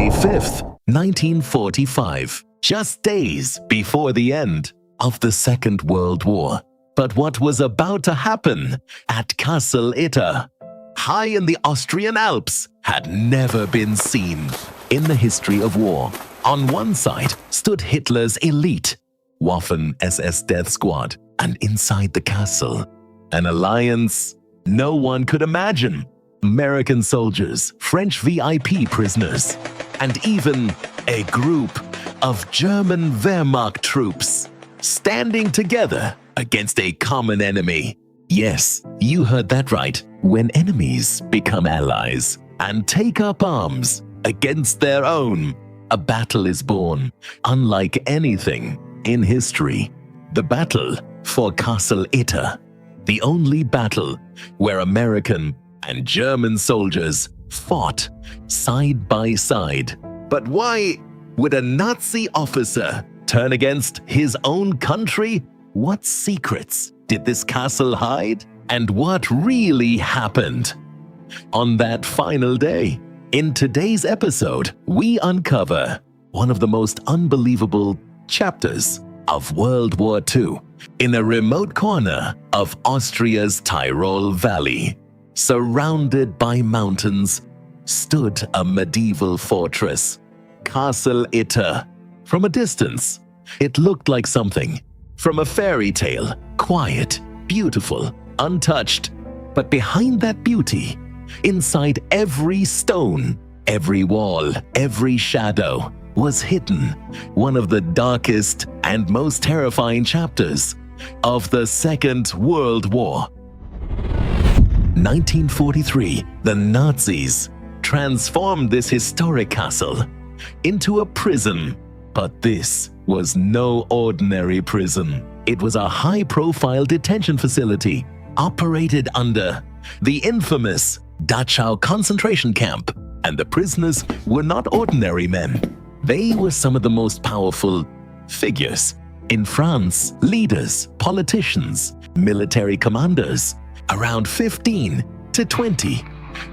February 5th, 1945, just days before the end of the Second World War. But what was about to happen at Castle Itter, high in the Austrian Alps, had never been seen in the history of war. On one side stood Hitler's elite Waffen-SS death squad, and inside the castle, an alliance no one could imagine. American soldiers, French VIP prisoners, and even a group of German Wehrmacht troops standing together against a common enemy. Yes, you heard that right. When enemies become allies and take up arms against their own, a battle is born, unlike anything in history. The battle for Castle Itter, the only battle where American and German soldiers fought side by side. But why would a Nazi officer turn against his own country? What secrets did this castle hide? And what really happened on that final day? In today's episode, we uncover one of the most unbelievable chapters of World War II in a remote corner of Austria's Tyrol Valley. Surrounded by mountains stood a medieval fortress, Castle Itter. From a distance, it looked like something from a fairy tale, quiet, beautiful, untouched. But behind that beauty, inside every stone, every wall, every shadow, was hidden one of the darkest and most terrifying chapters of the Second World War. 1943, the Nazis transformed this historic castle into a prison. But this was no ordinary prison. It was a high-profile detention facility operated under the infamous Dachau concentration camp. And the prisoners were not ordinary men. They were some of the most powerful figures in France: leaders, politicians, military commanders. Around 15 to 20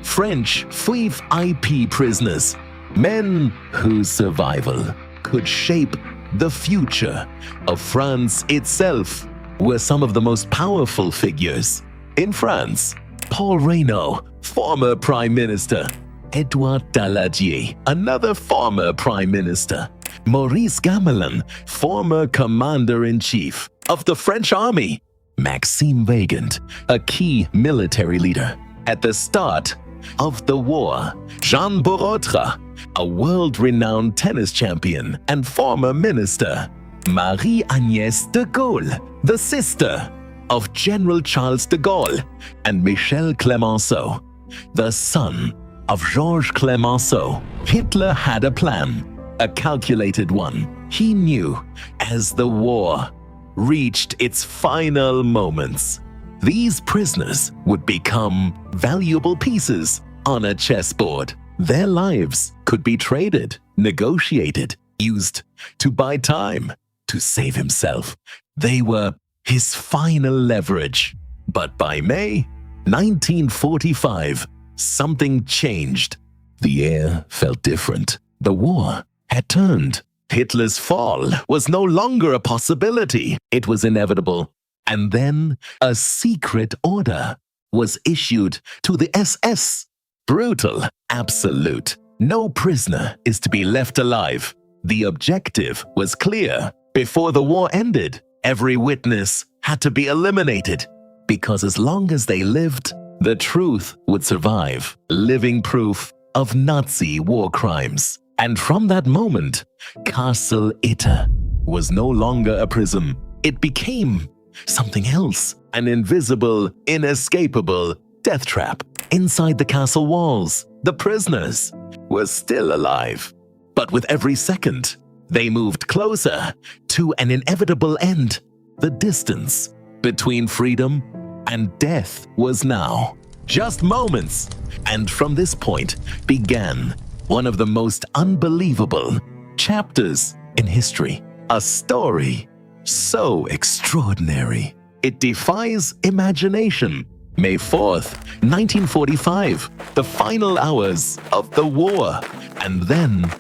French VIP prisoners, men whose survival could shape the future of France itself, were some of the most powerful figures. In France, Paul Reynaud, former Prime Minister; Edouard Daladier, another former Prime Minister; Maurice Gamelin, former Commander-in-Chief of the French Army; Maxime Weygand, a key military leader. At the start of the war, Jean Borotra, a world-renowned tennis champion and former minister; Marie-Agnès de Gaulle, the sister of General Charles de Gaulle; and Michel Clemenceau, the son of Georges Clemenceau. Hitler had a plan, a calculated one. He knew as the war reached its final moments, these prisoners would become valuable pieces on a chessboard. Their lives could be traded, negotiated, used to buy time, to save himself. They were his final leverage. But by May 1945, something changed. The air felt different. The war had turned. Hitler's fall was no longer a possibility. It was inevitable. And then a secret order was issued to the SS. Brutal, absolute. No prisoner is to be left alive. The objective was clear. Before the war ended, every witness had to be eliminated, because as long as they lived, the truth would survive. Living proof of Nazi war crimes. And from that moment, Castle Itter was no longer a prison. It became something else, an invisible, inescapable death trap. Inside the castle walls, the prisoners were still alive. But with every second, they moved closer to an inevitable end. The distance between freedom and death was now just moments. And from this point began one of the most unbelievable chapters in history. A story so extraordinary, it defies imagination. May 4th, 1945, the final hours of the war. And then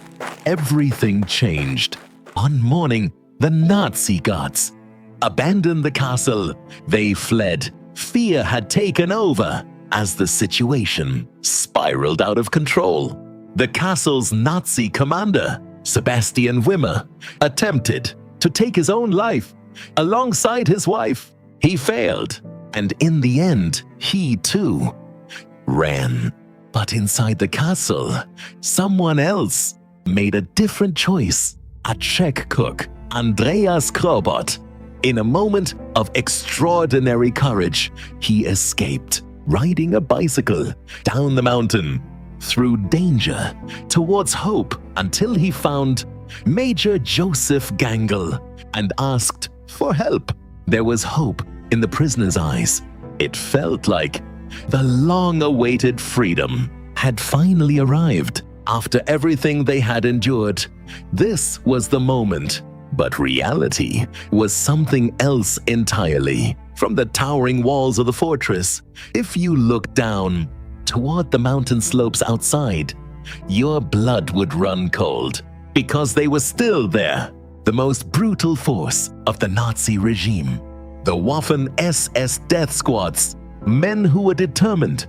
everything changed. One morning, the Nazi gods abandoned the castle. They fled. Fear had taken over as the situation spiraled out of control. The castle's Nazi commander, Sebastian Wimmer, attempted to take his own life alongside his wife. He failed, and in the end, he too ran. But inside the castle, someone else made a different choice. A Czech cook, Andreas Krobot. In a moment of extraordinary courage, he escaped, riding a bicycle down the mountain, through danger, towards hope, until he found Major Joseph Gangl and asked for help. There was hope in the prisoner's eyes. It felt like the long-awaited freedom had finally arrived. After everything they had endured, this was the moment. But reality was something else entirely. From the towering walls of the fortress, if you looked down toward the mountain slopes outside, your blood would run cold, because they were still there. The most brutal force of the Nazi regime. The Waffen-SS death squads, men who were determined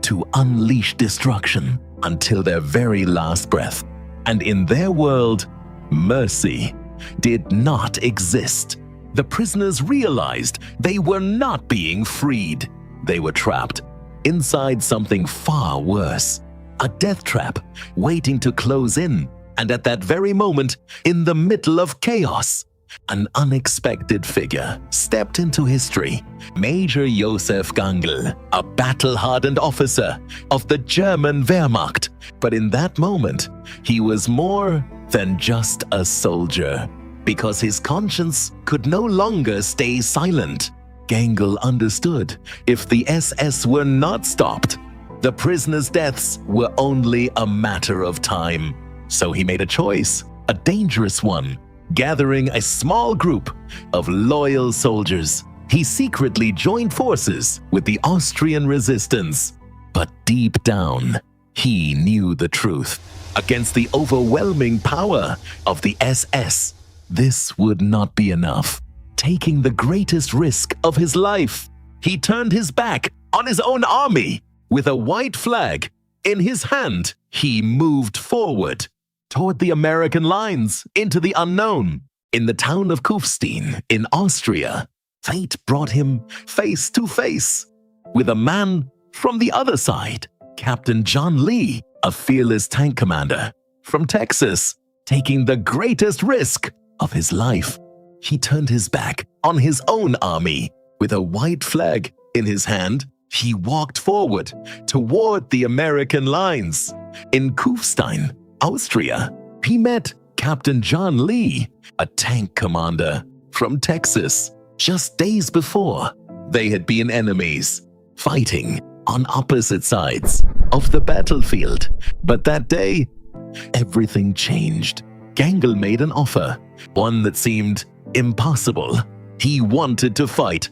to unleash destruction until their very last breath. And in their world, mercy did not exist. The prisoners realized they were not being freed. They were trapped inside something far worse, a death trap waiting to close in. And at that very moment, in the middle of chaos, an unexpected figure stepped into history. Major Joseph Gangl, a battle-hardened officer of the German Wehrmacht. But in that moment, he was more than just a soldier, because his conscience could no longer stay silent. Gangl understood if the SS were not stopped, the prisoners' deaths were only a matter of time. So he made a choice, a dangerous one. Gathering a small group of loyal soldiers, he secretly joined forces with the Austrian resistance. But deep down, he knew the truth. Against the overwhelming power of the SS, this would not be enough. Taking the greatest risk of his life, he turned his back on his own army. With a white flag in his hand, he moved forward toward the American lines, into the unknown. In the town of Kufstein in Austria, fate brought him face to face with a man from the other side, Captain John Lee, a fearless tank commander from Texas, taking the greatest risk of his life. He turned his back on his own army. With a white flag in his hand, he walked forward toward the American lines. In Kufstein, Austria, he met Captain John Lee, a tank commander from Texas. Just days before, they had been enemies, fighting on opposite sides of the battlefield. But that day, everything changed. Gangl made an offer, one that seemed impossible. He wanted to fight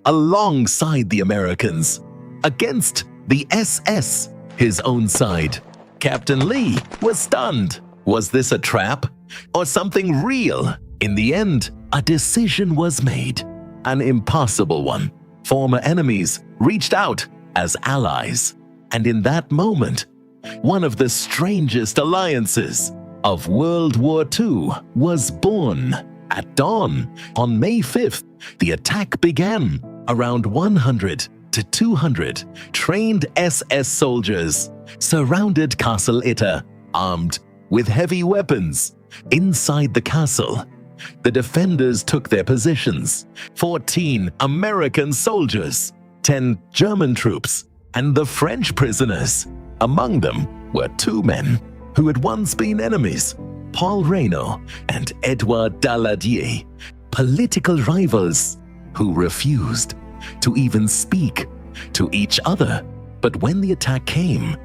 alongside the Americans, against the SS, his own side. Captain Lee was stunned. Was this a trap or something real? In the end, a decision was made, an impossible one. Former enemies reached out as allies, and in that moment, one of the strangest alliances of World War II was born. At dawn, on May 5th, the attack began. Around 100 to 200 trained SS soldiers surrounded Castle Itter, armed with heavy weapons. Inside the castle, the defenders took their positions. 14 American soldiers, 10 German troops, and the French prisoners. Among them were two men who had once been enemies, Paul Reynaud and Edouard Daladier, political rivals who refused to even speak to each other. But when the attack came,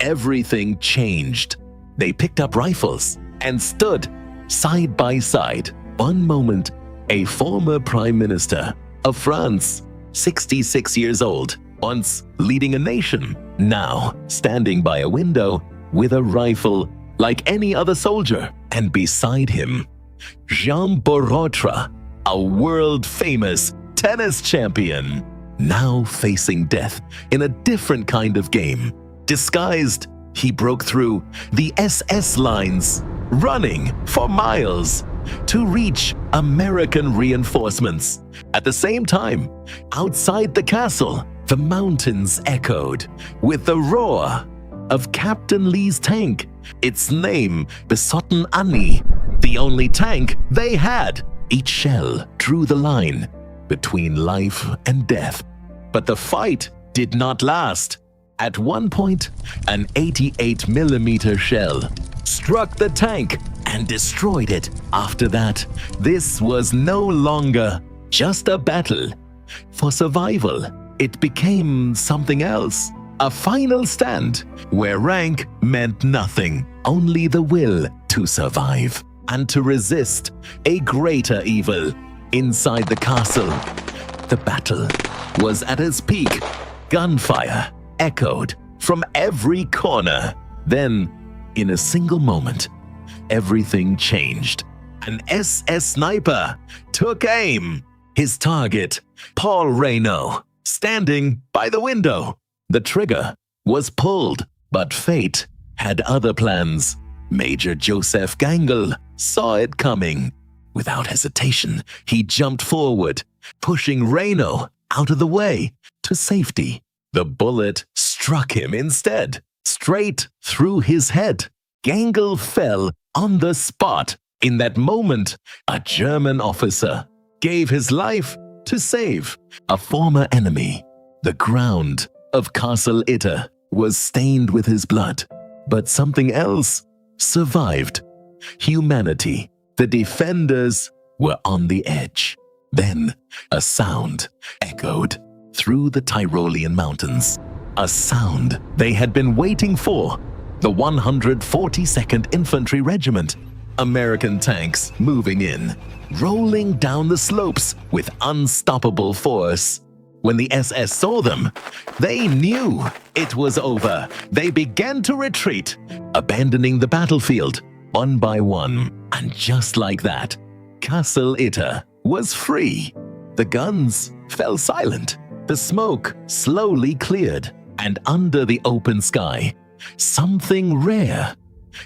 everything changed. They picked up rifles and stood side by side. One moment, a former prime minister of France, 66 years old, once leading a nation, now standing by a window with a rifle like any other soldier. And beside him, Jean Borotra, a world-famous tennis champion, now facing death in a different kind of game. Disguised, he broke through the SS lines, running for miles to reach American reinforcements. At the same time, outside the castle, the mountains echoed with the roar of Captain Lee's tank, its name Besotten Annie, the only tank they had. Each shell drew the line between life and death. But the fight did not last. At one point, an 88mm shell struck the tank and destroyed it. After that, this was no longer just a battle for survival. It became something else, a final stand where rank meant nothing, only the will to survive and to resist a greater evil. Inside the castle, the battle was at its peak. Gunfire echoed from every corner. Then, in a single moment, everything changed. An SS sniper took aim. His target, Paul Reynaud, standing by the window. The trigger was pulled, but fate had other plans. Major Joseph Gangle saw it coming. Without hesitation, he jumped forward, pushing Reynaud out of the way to safety. The bullet struck him instead, straight through his head. Gangle fell on the spot. In that moment, a German officer gave his life to save a former enemy. The ground of Castle Itter was stained with his blood, but something else survived. Humanity. The defenders were on the edge. Then a sound echoed through the Tyrolean mountains. A sound they had been waiting for. The 142nd Infantry Regiment. American tanks moving in, rolling down the slopes with unstoppable force. When the SS saw them, they knew it was over. They began to retreat, abandoning the battlefield one by one. And just like that, Castle Itter was free. The guns fell silent. The smoke slowly cleared, and under the open sky, something rare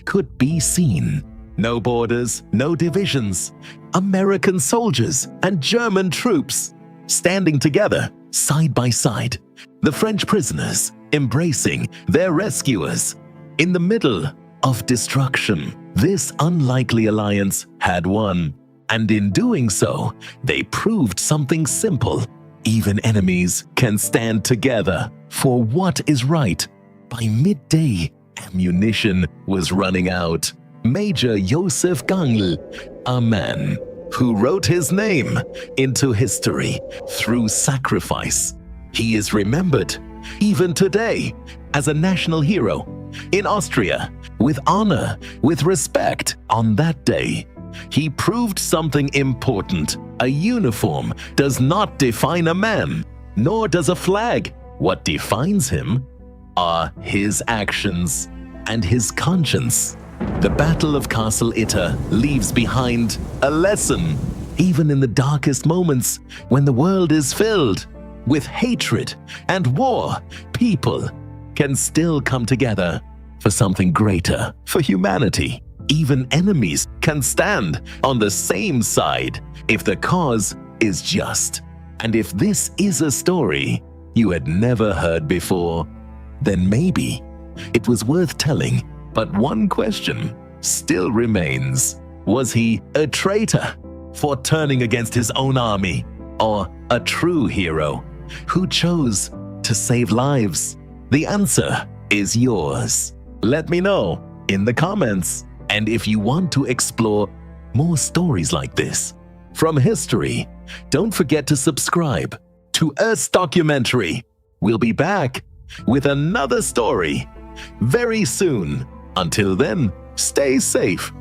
could be seen. No borders, no divisions. American soldiers and German troops standing together, side by side. The French prisoners embracing their rescuers. In the middle of destruction, this unlikely alliance had won. And in doing so, they proved something simple. Even enemies can stand together for what is right. By midday, ammunition was running out. Major Joseph Gangle, a man who wrote his name into history through sacrifice. He is remembered even today as a national hero in Austria, with honor, with respect. On that day, he proved something important. A uniform does not define a man, nor does a flag. What defines him are his actions and his conscience. The Battle of Castle Itter leaves behind a lesson. Even in the darkest moments, when the world is filled with hatred and war, people can still come together for something greater, for humanity. Even enemies can stand on the same side if the cause is just. And if this is a story you had never heard before, then maybe it was worth telling. But one question still remains. Was he a traitor for turning against his own army, or a true hero who chose to save lives? The answer is yours. Let me know in the comments. And if you want to explore more stories like this from history, don't forget to subscribe to Erst Documentary. We'll be back with another story very soon. Until then, stay safe